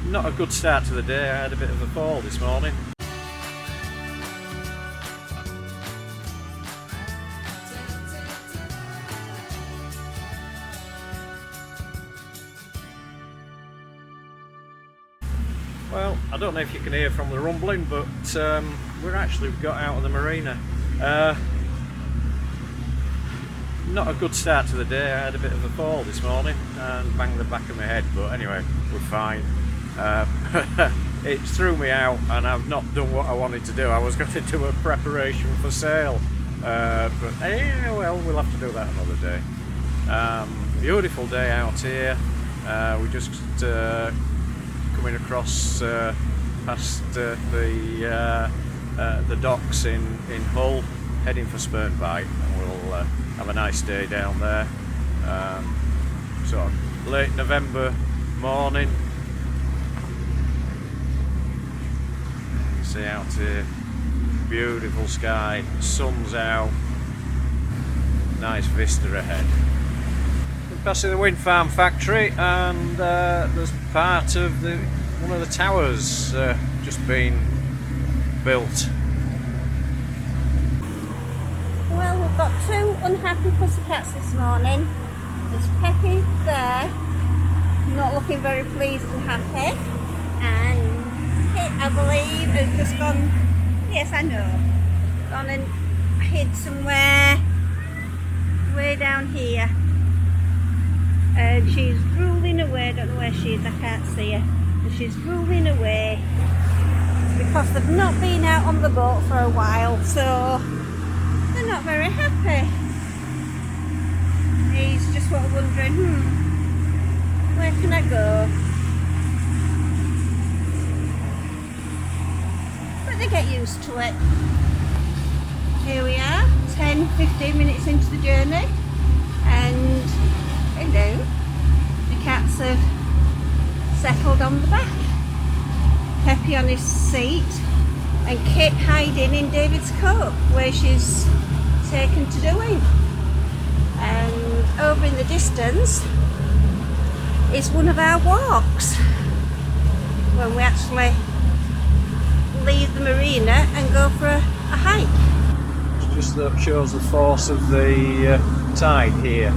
Not a good start to the day. I had a bit of a fall this morning. Well, I don't know if you can hear from the rumbling, but we're actually got out of the marina. Not a good start to the day. I had a bit of a fall this morning and banged the back of my head, but anyway, we're fine. It threw me out and I've not done what I wanted to do. I was going to do a preparation for sail, but well, we'll have to do that another day. Beautiful day out here. We just coming across past the docks in Hull, heading for Spurn, and we'll have a nice day down there. Sort of late November morning. See out here, beautiful sky, sun's out, nice vista ahead. We're passing the wind farm factory, and there's part of one of the towers just been built. Well, we've got two unhappy pussycats this morning. There's Peppy there, not looking very pleased and happy, and Kit, I believe, has just gone, yes I know, gone and hid somewhere way down here. And she's drooling away, I don't know where she is, I can't see her. And she's drooling away because they've not been out on the boat for a while, so they're not very happy. He's just wondering, where can I go? But they get used to it. Here we are, 10-15 minutes into the journey, and hello, the cats have settled on the back. Peppy on his seat, and Kit hiding in David's coat where she's taken to doing. And over in the distance is one of our walks when we actually leave the marina and go for a hike. It just shows the force of the tide here.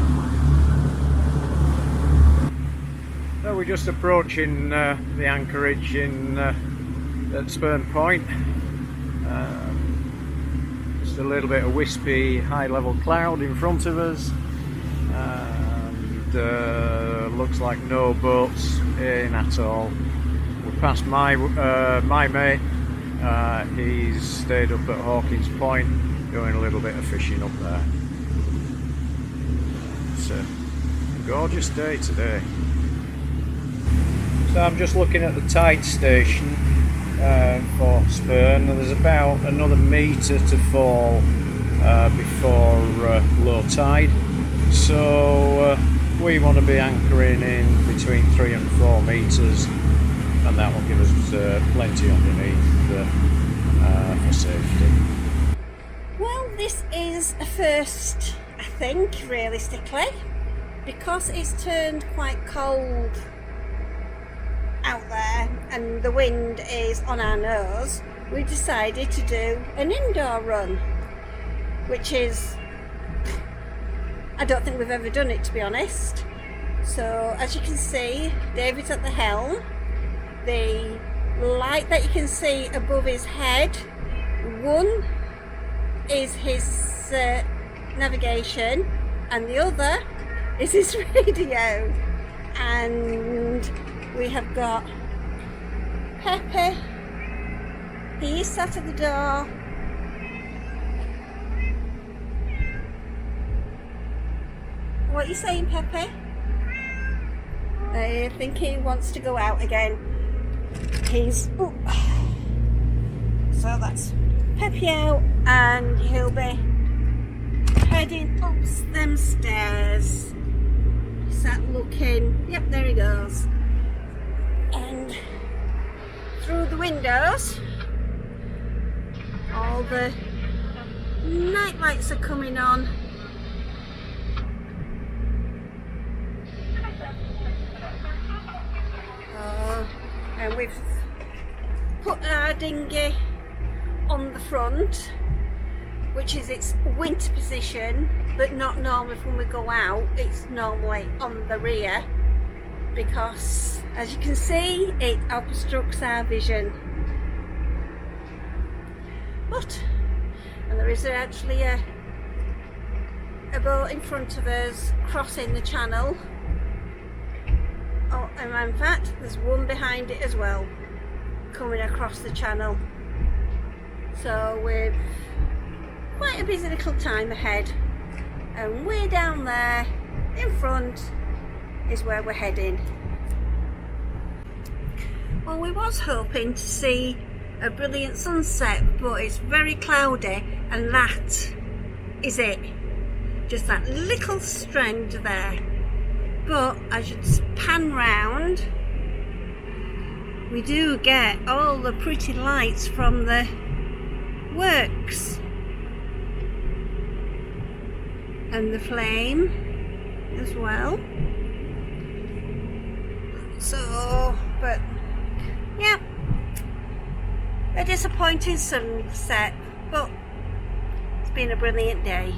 So we're just approaching the anchorage at Spurn Point. Just a little bit of wispy high level cloud in front of us, and looks like no boats in at all. We passed my mate. He's stayed up at Hawkins Point doing a little bit of fishing up there. It's a gorgeous day today. So I'm just looking at the tide station for Spurn, and there's about another metre to fall before low tide. So we want to be anchoring in between 3 and 4 metres, and that will give us plenty underneath for safety. Well, this is a first, I think, realistically, because it's turned quite cold out there and the wind is on our nose. We decided to do an indoor run, which is, I don't think we've ever done it, to be honest. So as you can see, David's at the helm. The light that you can see above his head, one is his navigation and the other is his radio. And we have got Pepe. He is sat at the door. What are you saying, Pepe? I think he wants to go out again. He's... Ooh. So that's Pepe out, and he'll be heading up them stairs. Sat looking. Yep, there he goes. And through the windows, all the night lights are coming on. Oh, and we've put our dinghy on the front, which is its winter position, but not normally when we go out. It's normally on the rear because, as you can see, it obstructs our vision. And there is actually a boat in front of us crossing the channel. Oh, and in fact there's one behind it as well, coming across the channel. So we've quite a busy little time ahead, and way down there in front is where we're heading. Well, we was hoping to see a brilliant sunset, but it's very cloudy, and that is it, just that little strand there. But as you pan round, we do get all the pretty lights from the works and the flame as well. So, but yeah, a disappointing sunset, but it's been a brilliant day.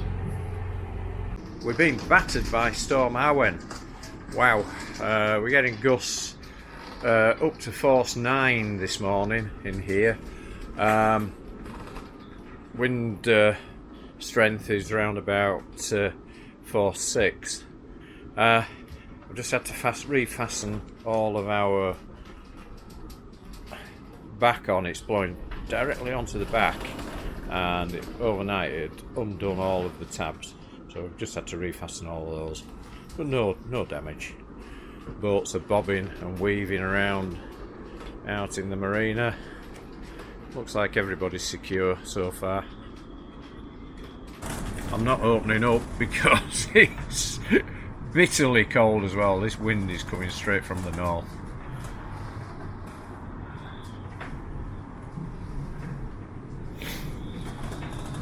We've been battered by Storm Arwen. Wow, we're getting gusts up to force 9 this morning in here. Wind strength is around about force 6. I've just had to refasten all of our back on. It's blowing directly onto the back, and overnight it undone all of the tabs, so we've just had to refasten all of those, but no damage. Boats are bobbing and weaving around out in the marina. Looks like everybody's secure so far. I'm not opening up because it's bitterly cold as well. This wind is coming straight from the north.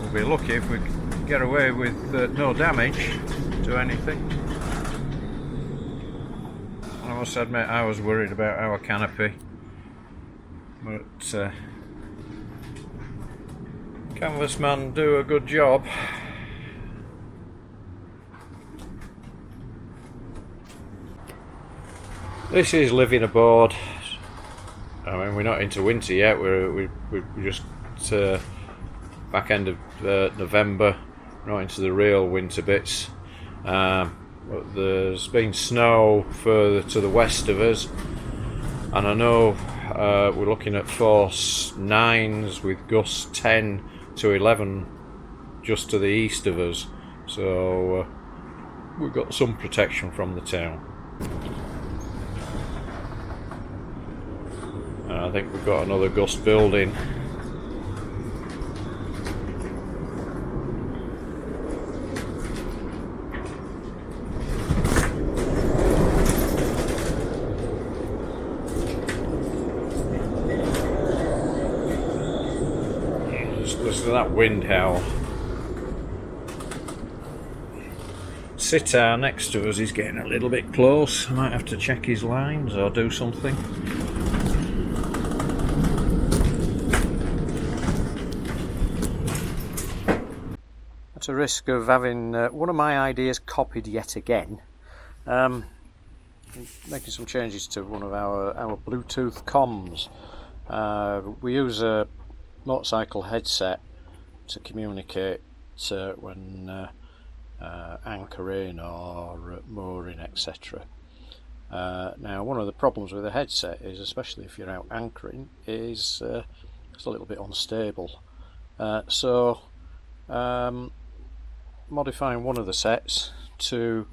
We'll be lucky if we get away with no damage to anything. I must admit I was worried about our canopy, but canvasman do a good job. This is living aboard. I mean, we're not into winter yet. We're just back end of November, not into the real winter bits. But there's been snow further to the west of us, and I know we're looking at force 9s with gusts 10 to 11 just to the east of us, so we've got some protection from the town. I think we've got another gust building. Listen to that wind howl. Sitar next to us is getting a little bit close. I might have to check his lines or do something. At a risk of having one of my ideas copied yet again, making some changes to one of our Bluetooth comms. We use a motorcycle headset to communicate when anchoring or mooring, etc. Now, one of the problems with a headset is, especially if you're out anchoring, is it's a little bit unstable. So modifying one of the sets to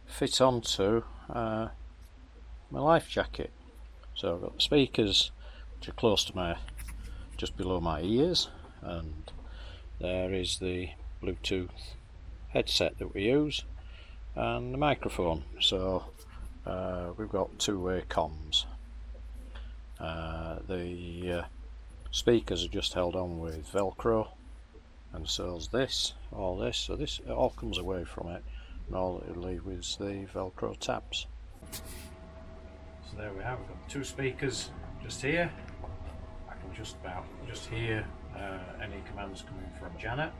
fit onto my life jacket. So I've got the speakers which are close to just below my ears, and there is the Bluetooth headset that we use, and the microphone. So we've got two-way comms. The speakers are just held on with Velcro, and so is all this. So this, it all comes away from it, and all it'll leave is the Velcro tabs. So there we have, we've got two speakers just here. I can just hear any commands coming from Janet.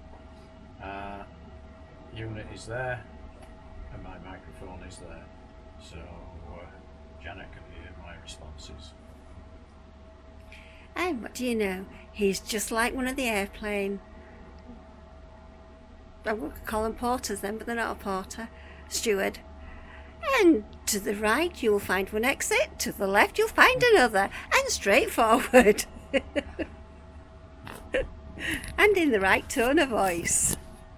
Unit is there and my microphone is there, so Janet can hear my responses. And what do you know? He's just like one of the airplane. I would call them porters then, but they're not a porter. Steward. And to the right you will find one exit, to the left you'll find another, and straight forward. And in the right tone of voice.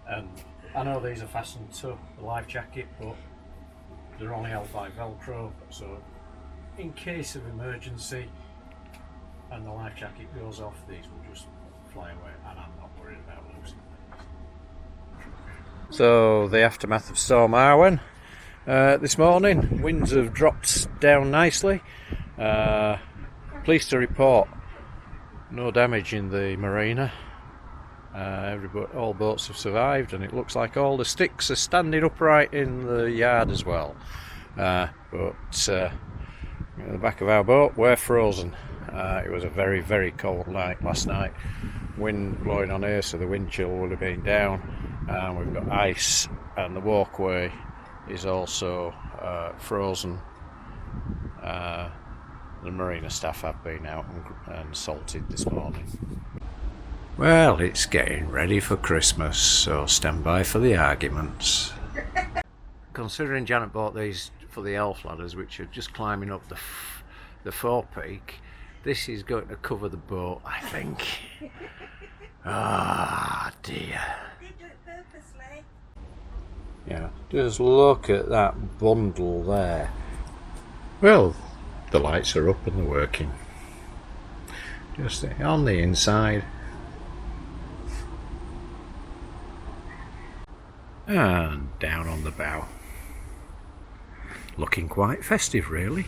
And I know these are fastened to the life jacket, but they're only held by Velcro, so in case of emergency and the life jacket goes off, these will just fly away, and I'm not worried about losing them. So the aftermath of Storm Arwen. This morning, winds have dropped down nicely. Pleased to report no damage in the marina. All boats have survived, and it looks like all the sticks are standing upright in the yard as well. But at the back of our boat, we're frozen. It was a very, very cold night last night. Wind blowing on here, so the wind chill would have been down. We've got ice, and the walkway is also frozen. The marina staff have been out and salted this morning. Well, it's getting ready for Christmas, so stand by for the arguments. Considering Janet bought these for the elf ladders, which are just climbing up the forepeak, this is going to cover the boat, I think. Ah, dear. They do it purposely. Yeah, just look at that bundle there. Well, the lights are up and they're working. Just on the inside. And down on the bow. Looking quite festive, really.